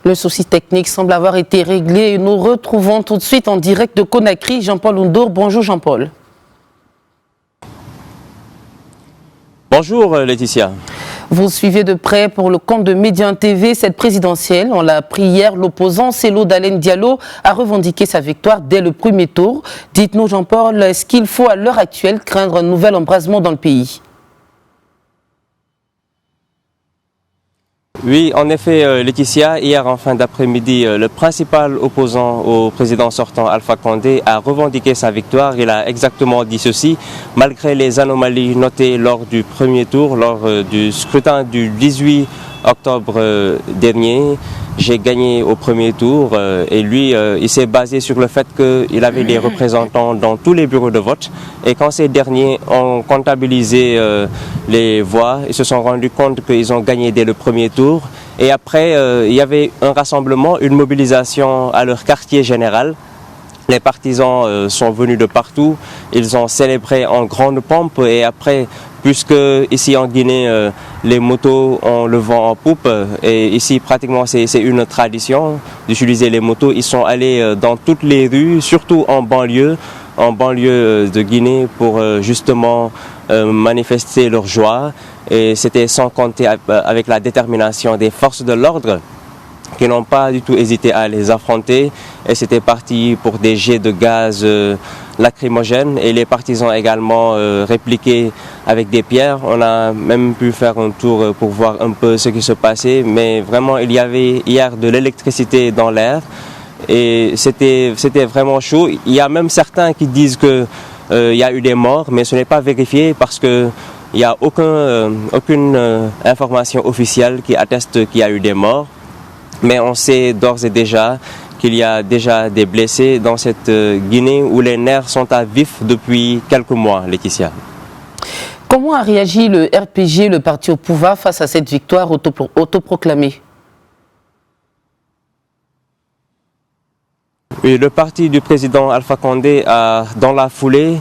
Le souci technique semble avoir été réglé et nous retrouvons tout de suite en direct de Conakry Jean-Paul Ndour. Bonjour Jean-Paul. Bonjour Laetitia. Vous suivez de près pour le compte de Médian TV cette présidentielle. On l'a appris hier, l'opposant Cellou Dalein Diallo a revendiqué sa victoire dès le premier tour. Dites-nous Jean-Paul, est-ce qu'il faut à l'heure actuelle craindre un nouvel embrasement dans le pays ? Oui, en effet, Laetitia, hier en fin d'après-midi, le principal opposant au président sortant Alpha Condé a revendiqué sa victoire. Il a exactement dit ceci: malgré les anomalies notées lors du premier tour, lors du scrutin du 18 octobre dernier, j'ai gagné au premier tour et lui, il s'est basé sur le fait qu'il avait des représentants dans tous les bureaux de vote et quand ces derniers ont comptabilisé les voix, ils se sont rendus compte qu'ils ont gagné dès le premier tour et après il y avait un rassemblement, une mobilisation à leur quartier général. Les partisans sont venus de partout, ils ont célébré en grande pompe et après, puisque ici en Guinée, les motos ont le vent en poupe et ici pratiquement c'est une tradition d'utiliser les motos, ils sont allés dans toutes les rues, surtout en banlieue de Guinée pour justement manifester leur joie et c'était sans compter avec la détermination des forces de l'ordre qui n'ont pas du tout hésité à les affronter et c'était parti pour des jets de gaz lacrymogènes et les partisans également répliqués avec des pierres. On a même pu faire un tour pour voir un peu ce qui se passait, mais vraiment il y avait hier de l'électricité dans l'air et c'était vraiment chaud. Il y a même certains qui disent qu'il y a eu des morts, mais ce n'est pas vérifié parce que il n'y a aucune information officielle qui atteste qu'il y a eu des morts. Mais on sait d'ores et déjà qu'il y a déjà des blessés dans cette Guinée où les nerfs sont à vif depuis quelques mois, Laetitia. Comment a réagi le RPG, le parti au pouvoir, face à cette victoire autoproclamée ? Oui, le parti du président Alpha Condé a, dans la foulée,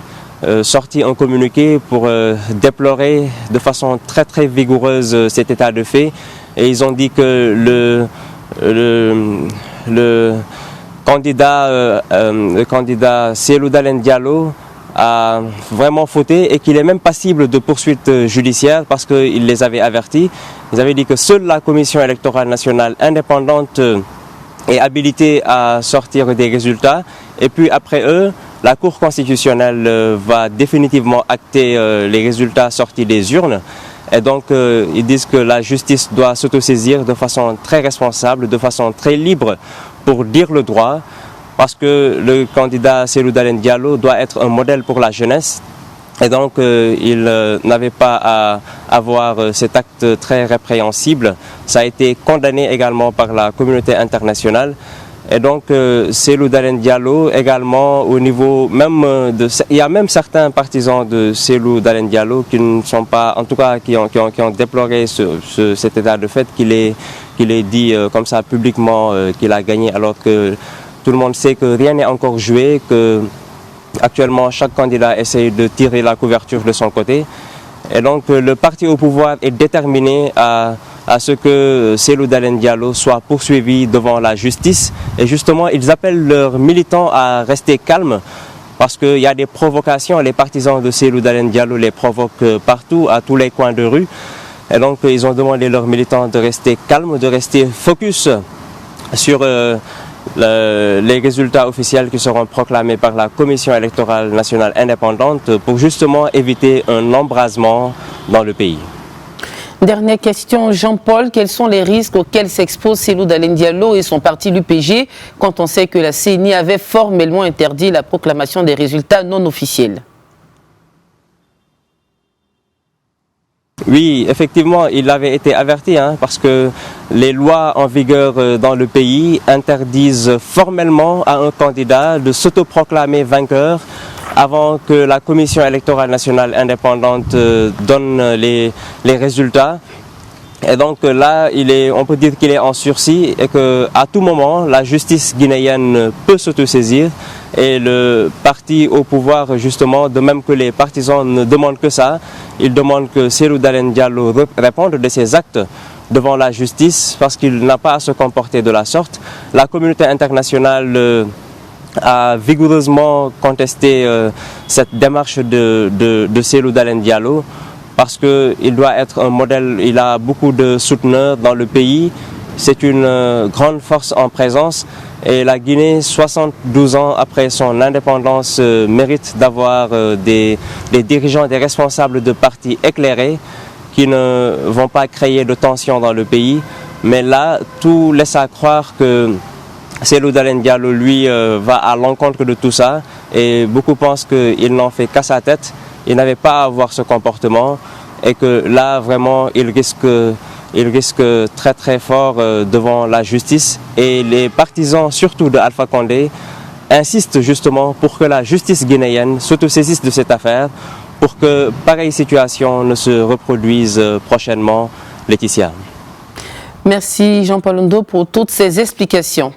sorti un communiqué pour déplorer de façon très vigoureuse cet état de fait. Et ils ont dit que le candidat Cellou Dalein Diallo a vraiment fauté et qu'il est même passible de poursuites judiciaires parce qu'il les avait avertis. Ils avaient dit que seule la Commission électorale nationale indépendante est habilitée à sortir des résultats et puis après eux, la Cour constitutionnelle va définitivement acter les résultats sortis des urnes. Et donc, ils disent que la justice doit s'autosaisir de façon très responsable, de façon très libre pour dire le droit, parce que le candidat Cellou Dalein Diallo doit être un modèle pour la jeunesse. Et donc, il n'avait pas à avoir cet acte très répréhensible. Ça a été condamné également par la communauté internationale. Et donc, Cellou Dalein Diallo également au niveau même il y a même certains partisans de Cellou Dalein Diallo qui ne sont pas, en tout cas, qui ont déploré cet état de fait qu'il ait dit comme ça publiquement qu'il a gagné alors que tout le monde sait que rien n'est encore joué, que actuellement chaque candidat essaye de tirer la couverture de son côté. Et donc, le parti au pouvoir est déterminé à ce que Cellou Dalein Diallo soit poursuivi devant la justice. Et justement, ils appellent leurs militants à rester calmes parce qu'il y a des provocations. Les partisans de Cellou Dalein Diallo les provoquent partout, à tous les coins de rue. Et donc, ils ont demandé à leurs militants de rester calmes, de rester focus sur les résultats officiels qui seront proclamés par la Commission électorale nationale indépendante pour justement éviter un embrasement dans le pays. Dernière question, Jean-Paul, quels sont les risques auxquels s'expose Cellou Dalein Diallo et son parti l'UPG quand on sait que la CENI avait formellement interdit la proclamation des résultats non officiels? Oui, effectivement, il avait été averti parce que les lois en vigueur dans le pays interdisent formellement à un candidat de s'autoproclamer vainqueur avant que la Commission électorale nationale indépendante donne les résultats. Et donc là, on peut dire qu'il est en sursis et qu'à tout moment, la justice guinéenne peut s'autosaisir. Et le parti au pouvoir, justement, de même que les partisans ne demandent que ça, ils demandent que Cellou Dalein Diallo réponde de ses actes. devant la justice parce qu'il n'a pas à se comporter de la sorte. La communauté internationale a vigoureusement contesté cette démarche de Cellou Dalein Diallo parce qu'il doit être un modèle, il a beaucoup de souteneurs dans le pays, c'est une grande force en présence et la Guinée, 72 ans après son indépendance, mérite d'avoir des dirigeants, des responsables de partis éclairés qui ne vont pas créer de tensions dans le pays. Mais là, tout laisse à croire que Cellou Dalein Diallo, lui, va à l'encontre de tout ça et beaucoup pensent qu'il n'en fait qu'à sa tête. Il n'avait pas à avoir ce comportement et que là, vraiment, il risque très très fort devant la justice. Et les partisans, surtout de Alpha Condé, insistent justement pour que la justice guinéenne s'autosaisisse de cette affaire pour que pareille situation ne se reproduise prochainement. Laetitia. Merci Jean-Paul Ndo pour toutes ces explications.